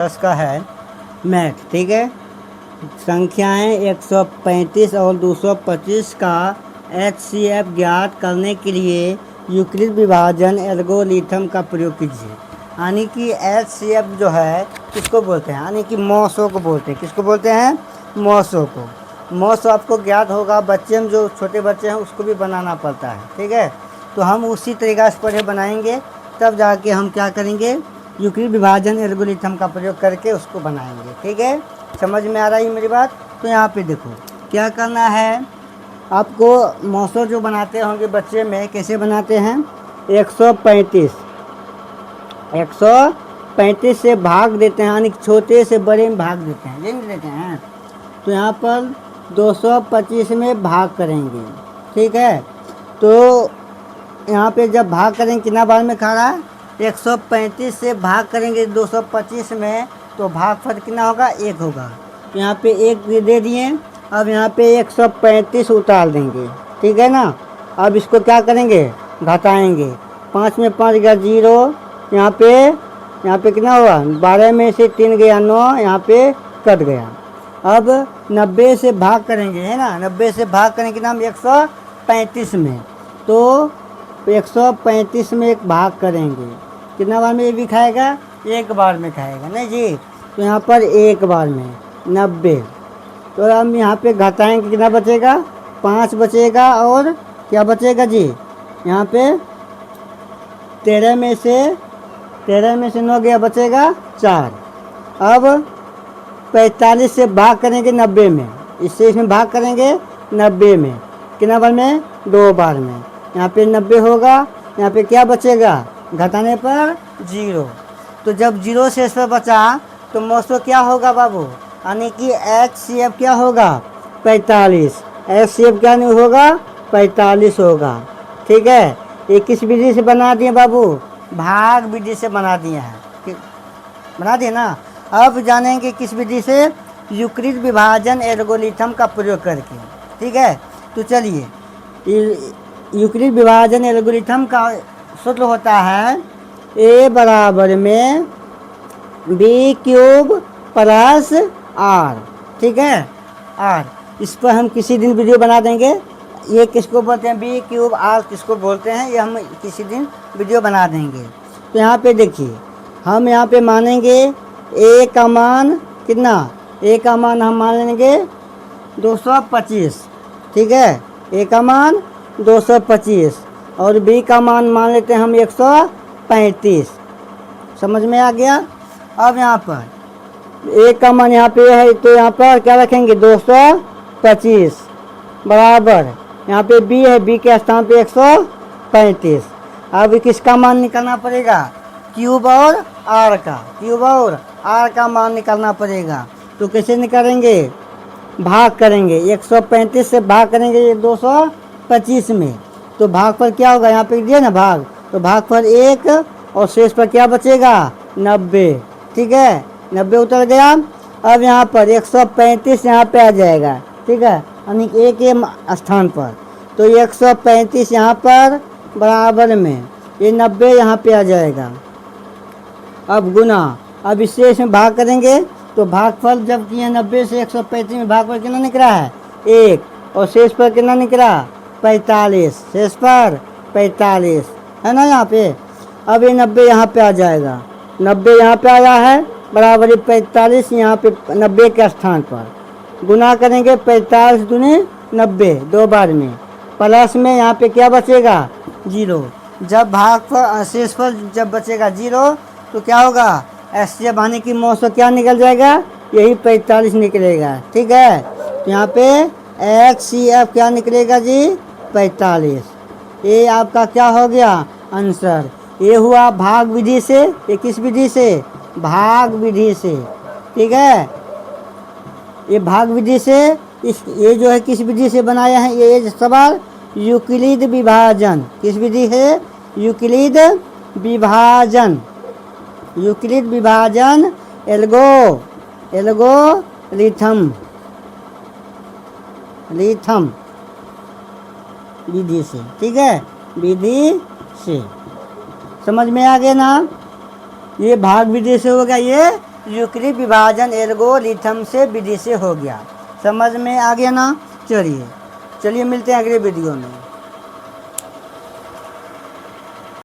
10 का है मैथ। ठीक है, संख्याएं 135 और 225 का HCF ज्ञात करने के लिए यूक्लिड विभाजन एल्गोरिथम का प्रयोग कीजिए। यानी कि HCF जो है किसको बोलते हैं, यानी कि मौसों को बोलते हैं। किसको बोलते हैं? मौसों को। मौस आपको ज्ञात होगा, बच्चे में जो छोटे बच्चे हैं उसको भी बनाना पड़ता है। ठीक है, तो हम उसी तरीक़ा से पहले बनाएंगे, तब जाके हम क्या करेंगे, यूक्लिड विभाजन एल्गोरिथम का प्रयोग करके उसको बनाएंगे। ठीक है, समझ में आ रही है मेरी बात? तो यहाँ पे देखो क्या करना है आपको। मौसों जो बनाते होंगे बच्चे में, कैसे बनाते हैं? 135 से भाग देते हैं, यानी छोटे से बड़े में भाग देते हैं, ये नहीं देते हैं। तो यहाँ पर 225 में भाग करेंगे। ठीक है, तो यहाँ पे जब भाग करेंगे कितना बार में खा रहा है? 135 से भाग करेंगे 225 में, तो भागफल कितना होगा? 1 होगा। तो यहाँ पे 1 दे दिए। अब यहाँ पे 135 उतार देंगे। ठीक है ना। अब इसको क्या करेंगे? घटाएंगे। 5 में 5 गया 0। यहाँ पे कितना हुआ? 12 में से 3 गया 9, यहाँ पे कट गया। अब 90 से भाग करेंगे, है ना। 90 से भाग करेंगे कितना? 135 में। तो 135 में एक भाग करेंगे, कितना बार में ये भी खाएगा? 1 बार में खाएगा, नहीं जी। तो यहाँ पर 1 बार में 90। तो हम यहाँ पे घटाएंगे, कितना बचेगा? 5 बचेगा। और क्या बचेगा जी? यहाँ पे 13 में से 9 गया, बचेगा 4। अब 45 से भाग करेंगे 90 में, इससे इसमें भाग करेंगे 90 में, कितना बार में? 2 बार में। यहाँ पे 90 होगा, यहाँ पे क्या बचेगा? घटाने पर 0। तो जब 0 शेष पर बचा तो मौसो क्या होगा बाबू? यानी कि HCF क्या होगा? 45। HCF क्या नहीं होगा? 45 होगा। ठीक है, ये किस विधि से बना दिए बाबू? भाग विधि से बना दिए हैं, बना दिए ना। अब जानेंगे किस विधि से? यूक्लिड विभाजन एल्गोरिथम का प्रयोग करके। ठीक है, तो चलिए, यूक्लिड विभाजन एल्गोरिथम का सूत्र होता है A बराबर में B³ प्लस R। ठीक है, R। इस पर हम किसी दिन वीडियो बना देंगे। ये किसको बोलते हैं? B³ R किसको बोलते हैं, ये हम किसी दिन वीडियो बना देंगे। तो यहाँ पे देखिए, हम यहाँ पे मानेंगे A का मान कितना? A का मान हम मान लेंगे 225। ठीक है, A का मान 225 और B का मान मान लेते हैं हम 135। समझ में आ गया? अब यहाँ पर A का मान यहाँ पे है, तो यहाँ पर क्या रखेंगे? 225 बराबर, यहाँ पे B है, B के स्थान पे 135। अब किसका मान निकालना पड़ेगा? क्यूब और R का मान निकालना पड़ेगा। तो कैसे निकालेंगे? भाग करेंगे, 135 से भाग करेंगे 225 में, तो भाग पर क्या होगा? यहाँ पे दिया ना भाग, तो भाग पर 1 और शेष पर क्या बचेगा? 90। ठीक है, 90 उतर गया। अब यहाँ पर 135 यहाँ पे आ जाएगा। ठीक है, यानी A के स्थान पर, तो 135 यहाँ पर बराबर में ये 90 यहाँ पे आ जाएगा। अब गुना, अब इससे इसमें भाग करेंगे, तो भागफल जब किए 90 से 135 में भागफल कितना निकला है? 1। और शेष पर कितना निकला? 45। शेष पर 45 है ना यहाँ पे। अब ये 90 यहाँ पे आ जाएगा, 90 यहाँ पे आया है बराबर 45 यहाँ पे 90 के स्थान पर। गुना करेंगे 45 दूनी 90 2 बार में, प्लस में यहाँ पे क्या बचेगा? 0। जब भागफल शेष पर जब बचेगा 0 तो क्या होगा? HCF आने की मौसम क्या निकल जाएगा? यही 45 निकलेगा। ठीक है, तो यहाँ पे HCF क्या निकलेगा जी? 45। ये आपका क्या हो गया? आंसर। ये हुआ भाग विधि से। ये किस विधि से? भाग विधि से। ठीक है, ये भाग विधि से। ये जो है किस विधि से बनाया है ये सवाल? यूक्लिड विभाजन। किस विधि है? यूक्लिड विभाजन एल्गोरिथम विधि से। ठीक है, विधि से। समझ में आ गया ना? ये भाग विधि से हो गया, ये यूक्लिड विभाजन एल्गोरिथम से विधि से हो गया। समझ में आ गया ना? चलिए मिलते हैं अगले वीडियो में।